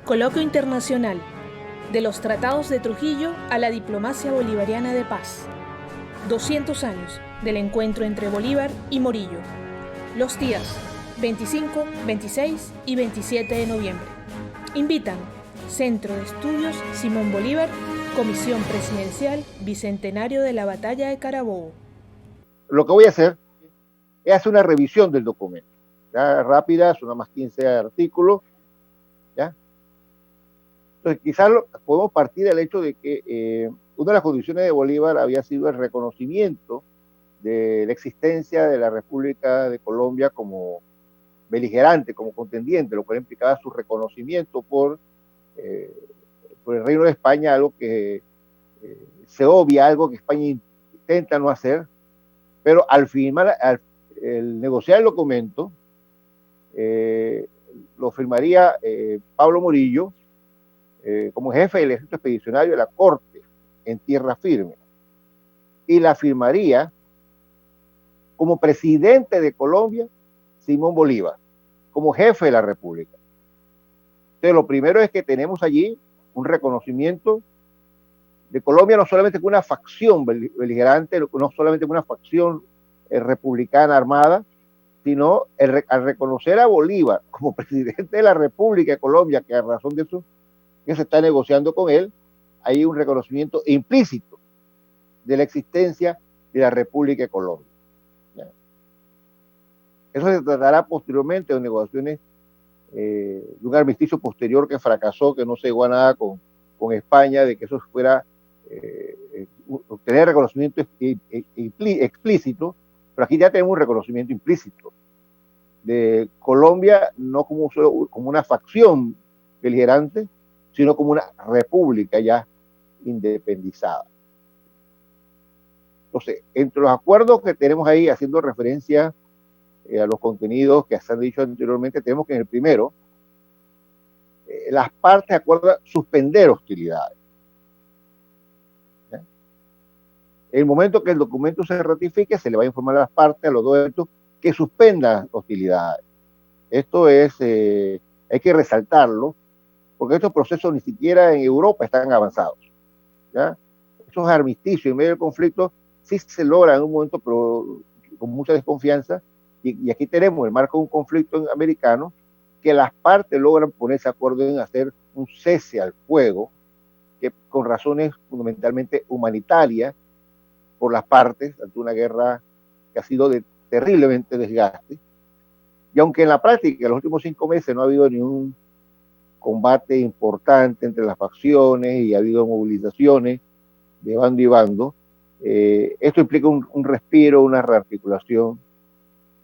Coloquio Internacional, de los Tratados de Trujillo a la diplomacia bolivariana de paz. 200 años del encuentro entre Bolívar y Morillo. Los días 25, 26 y 27 de noviembre. Invitan Centro de Estudios Simón Bolívar, Comisión Presidencial Bicentenario de la Batalla de Carabobo. Lo que voy a hacer es hacer una revisión del documento. Ya, rápida, son nada más 15 artículos. ¿Ya? Entonces, quizás podemos partir del hecho de que una de las condiciones de Bolívar había sido el reconocimiento de la existencia de la República de Colombia como beligerante, como contendiente, lo cual implicaba su reconocimiento por el Reino de España, algo que se obvia, algo que España intenta no hacer, pero al el negociar el documento, lo firmaría Pablo Morillo como jefe del ejército expedicionario de la corte en tierra firme, y la firmaría como presidente de Colombia Simón Bolívar, como jefe de la república. Entonces, lo primero es que tenemos allí un reconocimiento de Colombia, no solamente con una facción beligerante, no solamente con una facción republicana armada, sino al reconocer a Bolívar como presidente de la República de Colombia, que a razón de eso que se está negociando con él, hay un reconocimiento implícito de la existencia de la República de Colombia. ¿Ya? Eso se tratará posteriormente de negociaciones de un armisticio posterior que fracasó, que no se llegó a nada con España, de que eso fuera obtener reconocimiento explícito, pero aquí ya tenemos un reconocimiento implícito de Colombia, no como una facción beligerante, sino como una república ya independizada. Entonces, entre los acuerdos que tenemos ahí, haciendo referencia a los contenidos que se han dicho anteriormente, tenemos que en el primero, las partes acuerdan suspender hostilidades. ¿Ya? En el momento que el documento se ratifique, se le va a informar a las partes, a los dos eventos, que suspendan hostilidades. Esto es, hay que resaltarlo, porque estos procesos ni siquiera en Europa están avanzados. ¿Ya? Esos armisticios en medio del conflicto sí se logran en un momento, pero con mucha desconfianza, y aquí tenemos el marco de un conflicto americano, que las partes logran ponerse de acuerdo en hacer un cese al fuego, que con razones fundamentalmente humanitarias por las partes, ante una guerra que ha sido de terriblemente desgaste, y aunque en la práctica en los últimos 5 meses no ha habido ningún combate importante entre las facciones y ha habido movilizaciones de bando y bando, esto implica un respiro, una rearticulación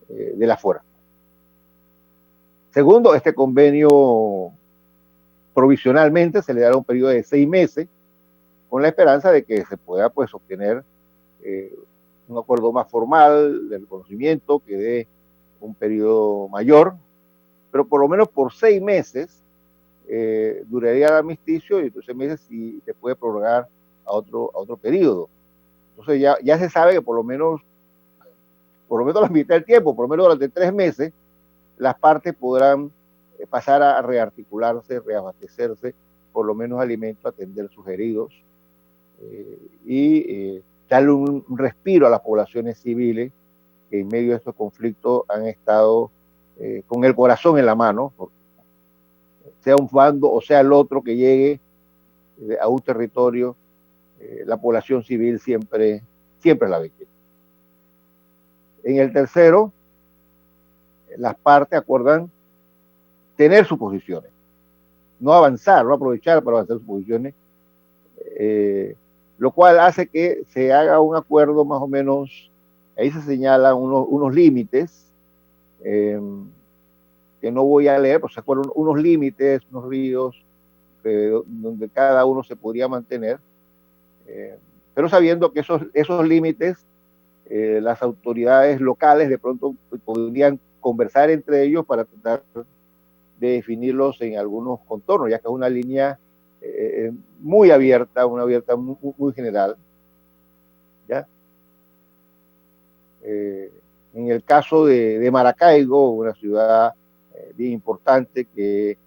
de la fuerza. Segundo, este convenio provisionalmente se le dará un periodo de 6 meses con la esperanza de que se pueda pues obtener un acuerdo más formal de reconocimiento que dé un periodo mayor, pero por lo menos por 6 meses duraría el armisticio, y entonces 6 meses sí se puede prorrogar a otro periodo. Entonces ya se sabe que por lo menos la mitad del tiempo, por lo menos durante 3 meses, las partes podrán pasar a rearticularse, reabastecerse, por lo menos alimentos, atender sus heridos y darle un respiro a las poblaciones civiles que en medio de estos conflictos han estado con el corazón en la mano, sea un bando o sea el otro que llegue a un territorio, la población civil siempre es la víctima. En el tercero, las partes acuerdan tener sus posiciones, no avanzar, no aprovechar para avanzar sus posiciones, lo cual hace que se haga un acuerdo más o menos, ahí se señalan unos límites, que no voy a leer, pues se acuerdan unos límites, unos ríos, donde cada uno se podría mantener, pero sabiendo que esos límites, las autoridades locales de pronto podrían conversar entre ellos para tratar de definirlos en algunos contornos, ya que es una línea muy abierta, muy general. ¿Ya? En el caso de Maracaibo, una ciudad bien importante que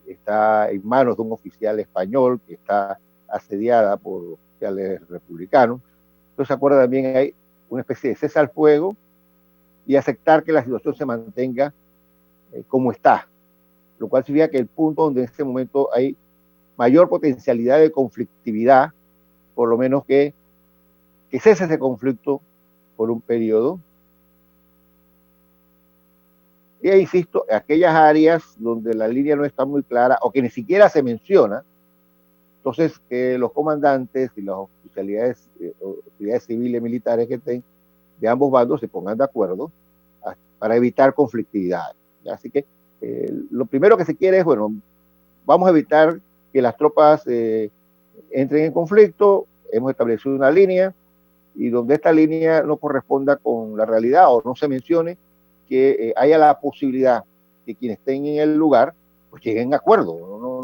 está en manos de un oficial español que está asediada por oficiales republicanos. Entonces, se acuerda también hay una especie de cese al fuego y aceptar que la situación se mantenga como está, lo cual significa que el punto donde en este momento hay mayor potencialidad de conflictividad, por lo menos que cese ese conflicto por un periodo. Y ahí, insisto, aquellas áreas donde la línea no está muy clara o que ni siquiera se menciona, entonces que los comandantes y las oficialidades, autoridades civiles y militares que estén de ambos bandos se pongan de acuerdo para evitar conflictividad. Así que lo primero que se quiere es, bueno, vamos a evitar que las tropas entren en conflicto, hemos establecido una línea y donde esta línea no corresponda con la realidad o no se mencione, que haya la posibilidad que quienes estén en el lugar pues lleguen a acuerdo,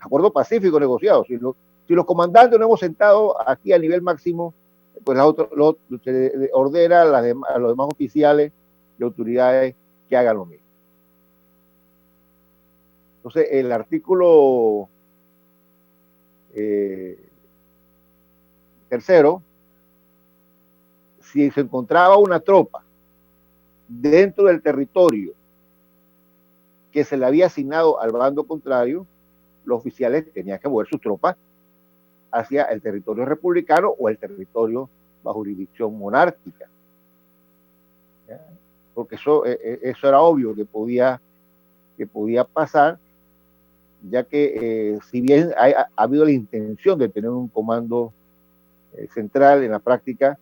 acuerdo pacífico negociado. Si los comandantes no hemos sentado aquí a nivel máximo, pues se ordena a los demás oficiales y autoridades que hagan lo mismo. Entonces, el artículo tercero, si se encontraba una tropa dentro del territorio que se le había asignado al bando contrario, los oficiales tenían que mover sus tropas hacia el territorio republicano o el territorio bajo jurisdicción monárquica. ¿Ya? Porque eso era obvio que podía pasar, ya que si bien ha habido la intención de tener un comando central, en la práctica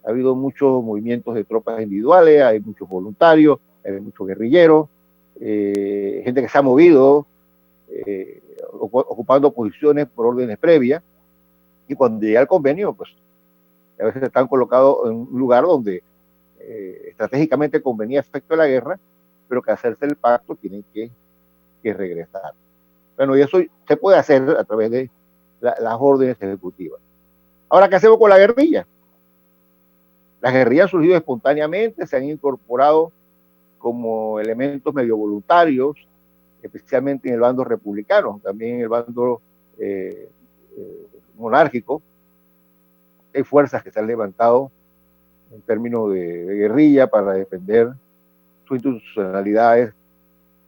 ha habido muchos movimientos de tropas individuales, hay muchos voluntarios, hay muchos guerrilleros, gente que se ha movido ocupando posiciones por órdenes previas, y cuando llega el convenio, pues a veces están colocados en un lugar donde estratégicamente convenía efecto de la guerra, pero que hacerse el pacto tienen que regresar. Bueno, y eso se puede hacer a través de las órdenes ejecutivas. Ahora, ¿qué hacemos con la guerrilla? Las guerrillas han surgido espontáneamente, se han incorporado como elementos medio voluntarios, especialmente en el bando republicano, también en el bando monárquico. Hay fuerzas que se han levantado en términos de guerrilla para defender sus institucionalidades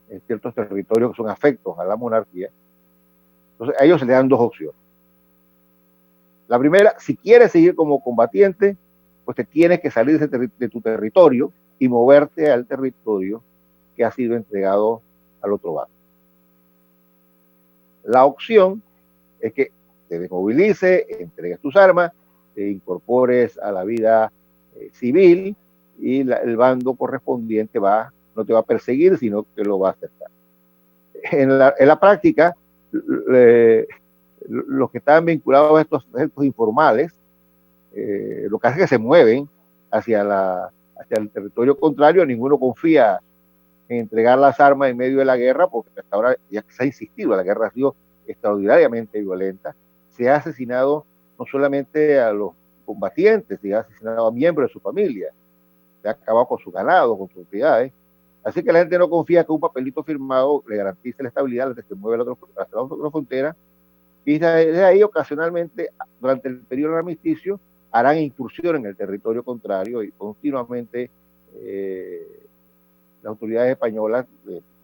en ciertos territorios que son afectos a la monarquía. Entonces, a ellos se le dan dos opciones. La primera, si quieres seguir como combatiente, pues te tienes que salir de tu territorio y moverte al territorio que ha sido entregado al otro bando. La opción es que te desmovilices, entregues tus armas, te incorpores a la vida civil y el bando correspondiente no te va a perseguir, sino que lo va a aceptar. En la práctica, los que estaban vinculados a estos actos informales, lo que hace es que se mueven hacia el territorio contrario. Ninguno confía en entregar las armas en medio de la guerra, porque hasta ahora ya se ha insistido, la guerra ha sido extraordinariamente violenta. Se ha asesinado no solamente a los combatientes, se ha asesinado a miembros de su familia, se ha acabado con su ganado, con sus propiedades. Así que la gente no confía que un papelito firmado le garantice la estabilidad desde que se mueve hasta la otra frontera. Y desde ahí, ocasionalmente, durante el periodo del armisticio, harán incursión en el territorio contrario y continuamente las autoridades españolas,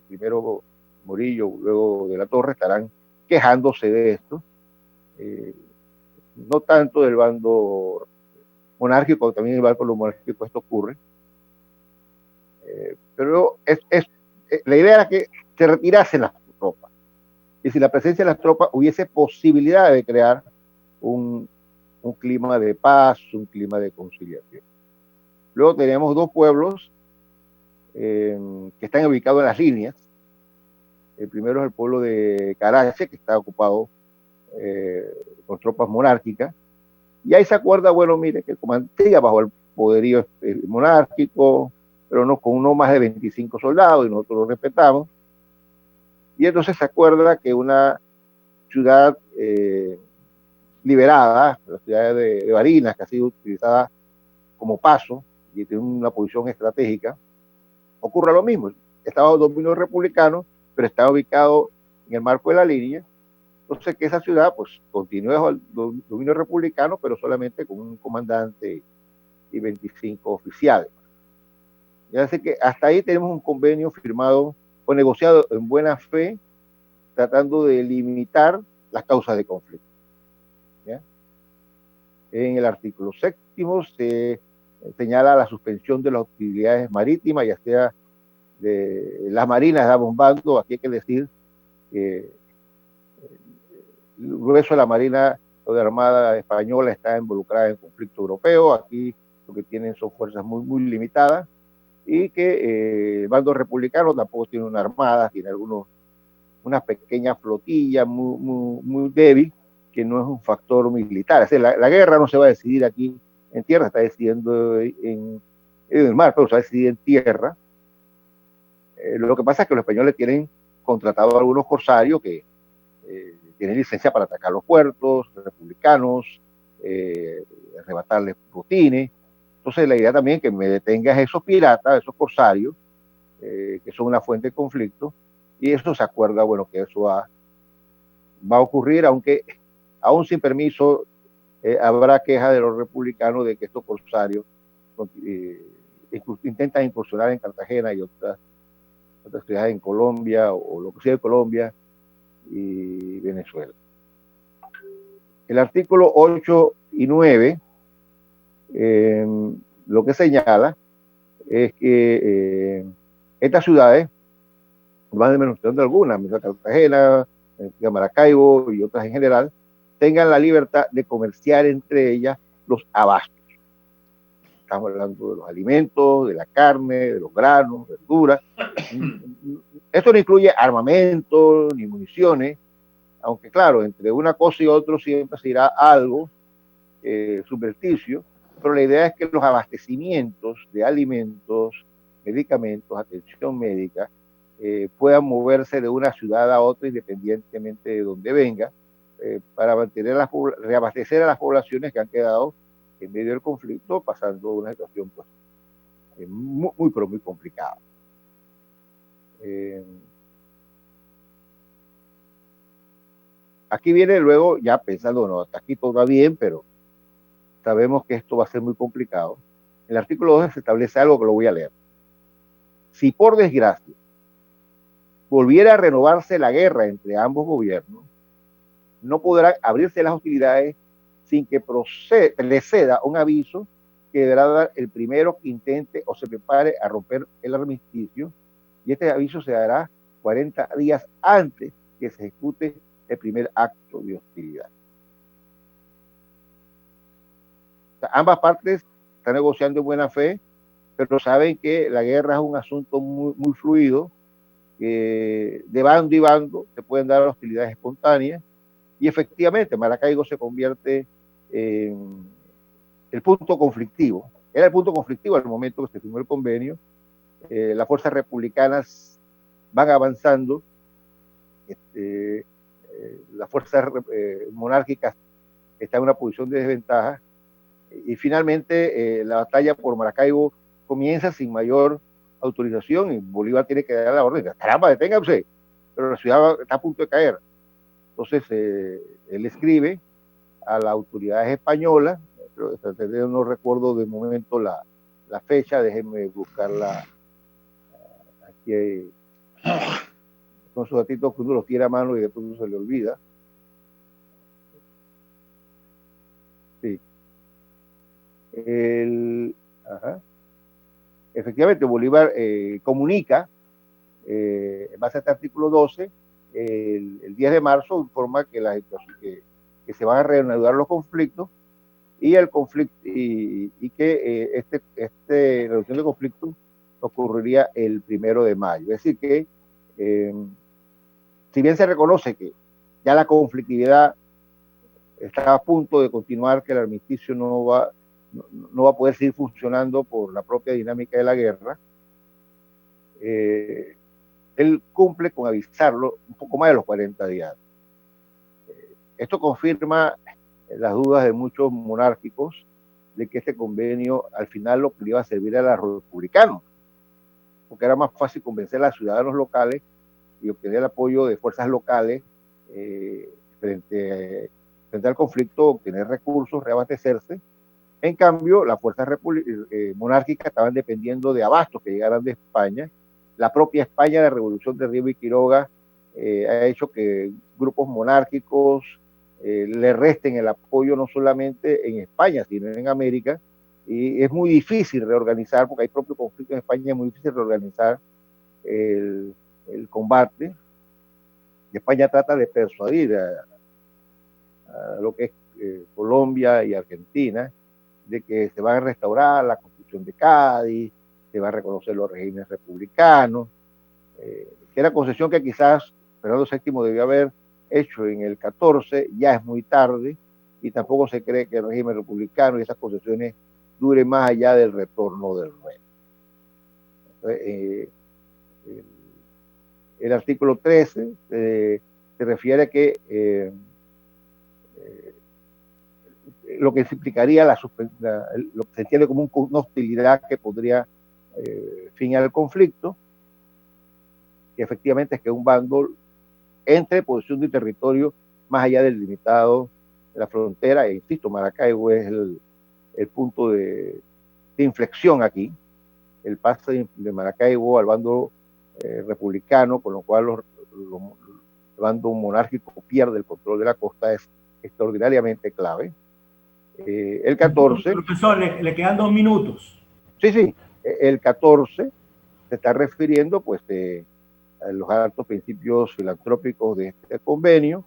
primero Morillo, luego de la Torre, estarán quejándose de esto. No tanto del bando monárquico, también el bando monárquico esto ocurre. Pero la idea era que se retirasen las tropas. Y si la presencia de las tropas hubiese posibilidad de crear un clima de paz, un clima de conciliación. Luego tenemos dos pueblos que están ubicados en las líneas. El primero es el pueblo de Carache, que está ocupado por tropas monárquicas. Y ahí se acuerda, bueno, mire, que comandía bajo el poderío monárquico, pero no con uno más de 25 soldados, y nosotros lo respetamos. Y entonces se acuerda que una ciudad liberada, la ciudad de Barinas, que ha sido utilizada como paso y tiene una posición estratégica, ocurre lo mismo. Está bajo dominio republicano, pero está ubicado en el marco de la línea. Entonces, que esa ciudad pues continúe bajo el dominio republicano, pero solamente con un comandante y 25 oficiales. Ya sé que hasta ahí tenemos un convenio firmado o negociado en buena fe, tratando de limitar las causas de conflicto. ¿Ya? En el artículo 7 se señala la suspensión de las hostilidades marítimas, ya sea de las marinas de ambos bandos. Aquí hay que decir que el grueso de la Marina o de la Armada Española está involucrada en conflicto europeo. Aquí lo que tienen son fuerzas muy limitadas, y que el bando republicano tampoco tiene una armada, tiene una pequeña flotilla muy débil, que no es un factor militar. Es decir, la guerra no se va a decidir aquí en tierra, está decidiendo en el mar, pero se va a decidir en tierra. Lo que pasa es que los españoles tienen contratado a algunos corsarios que tienen licencia para atacar los puertos republicanos, arrebatarles botines. Entonces la idea también es que me detengas a esos piratas, esos corsarios, que son una fuente de conflicto, y eso se acuerda, bueno, que eso va a ocurrir, aunque aún sin permiso habrá quejas de los republicanos de que estos corsarios intentan incursionar en Cartagena y otras ciudades en Colombia, o lo que sea de Colombia y Venezuela. El artículo 8 y 9 lo que señala es que estas ciudades, van demostrando algunas, Cartagena, Maracaibo y otras en general, tengan la libertad de comerciar entre ellas los abastos. Estamos hablando de los alimentos, de la carne, de los granos, verduras. Esto no incluye armamento ni municiones, aunque claro, entre una cosa y otra siempre se irá algo subverticio, pero la idea es que los abastecimientos de alimentos, medicamentos, atención médica, puedan moverse de una ciudad a otra independientemente de donde venga, para mantener reabastecer a las poblaciones que han quedado en medio del conflicto, pasando una situación pues, muy complicada. Aquí viene luego, ya pensando, no, hasta aquí todo va bien, pero sabemos que esto va a ser muy complicado. En el artículo 12 se establece algo que lo voy a leer. Si por desgracia volviera a renovarse la guerra entre ambos gobiernos, no podrán abrirse las hostilidades sin que preceda un aviso que deberá dar el primero que intente o se prepare a romper el armisticio, y este aviso se dará 40 días antes que se ejecute el primer acto de hostilidad. O sea, ambas partes están negociando en buena fe, pero saben que la guerra es un asunto muy fluido, que de bando y bando se pueden dar hostilidades espontáneas, y efectivamente Maracaibo se convierte en el punto conflictivo. Era el punto conflictivo al momento que se firmó el convenio. Las fuerzas republicanas van avanzando, las fuerzas monárquicas están en una posición de desventaja, y finalmente la batalla por Maracaibo comienza sin mayor autorización, y Bolívar tiene que dar la orden, caramba, deténganse, pero la ciudad está a punto de caer. Entonces él escribe a las autoridades españolas, pero no recuerdo de momento la fecha, déjenme buscarla aquí. Son esos datitos que uno los tiene a mano y después uno se le olvida. Sí. Efectivamente, Bolívar comunica, en base a este artículo 12, el 10 de marzo, informa que se van a reanudar los conflictos, y el conflicto y que la reducción de conflictos ocurriría el 1 de mayo. Es decir que si bien se reconoce que ya la conflictividad está a punto de continuar, que el armisticio no va a poder seguir funcionando por la propia dinámica de la guerra, él cumple con avisarlo un poco más de los 40 días. Esto confirma las dudas de muchos monárquicos de que este convenio al final lo que le iba a servir a los republicanos, porque era más fácil convencer a los ciudadanos locales y obtener el apoyo de fuerzas locales frente al conflicto, obtener recursos, reabastecerse. En cambio, las fuerzas monárquicas estaban dependiendo de abastos que llegaran de España. La propia España, la revolución de Riva y Quiroga, ha hecho que grupos monárquicos le resten el apoyo no solamente en España, sino en América. Y es muy difícil reorganizar, porque hay propio conflicto en España, es muy difícil reorganizar el combate. Y España trata de persuadir a lo que es Colombia y Argentina, de que se va a restaurar la Constitución de Cádiz, se va a reconocer los regímenes republicanos, que era concesión que quizás Fernando VII debió haber hecho en el 14, ya es muy tarde, y tampoco se cree que el régimen republicano y esas concesiones duren más allá del retorno del rey. Entonces, el artículo 13 se refiere a que lo que implicaría lo que se entiende como una hostilidad que podría fin al conflicto, que efectivamente es que un bando entre posición de territorio más allá del limitado de la frontera, e insisto, Maracaibo es el punto de inflexión aquí, el pase de Maracaibo al bando republicano, con lo cual el bando monárquico pierde el control de la costa, es extraordinariamente clave. El 14... Profesor, le quedan 2 minutos. Sí, el 14 se está refiriendo pues a los altos principios filantrópicos de este convenio,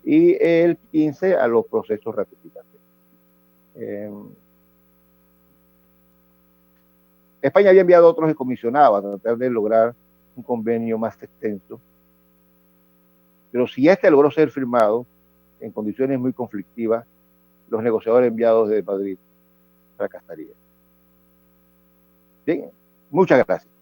y el 15 a los procesos ratificatorios. España había enviado a otros comisionados a tratar de lograr un convenio más extenso, pero si este logró ser firmado en condiciones muy conflictivas, los negociadores enviados de Madrid fracasarían. Bien, muchas gracias.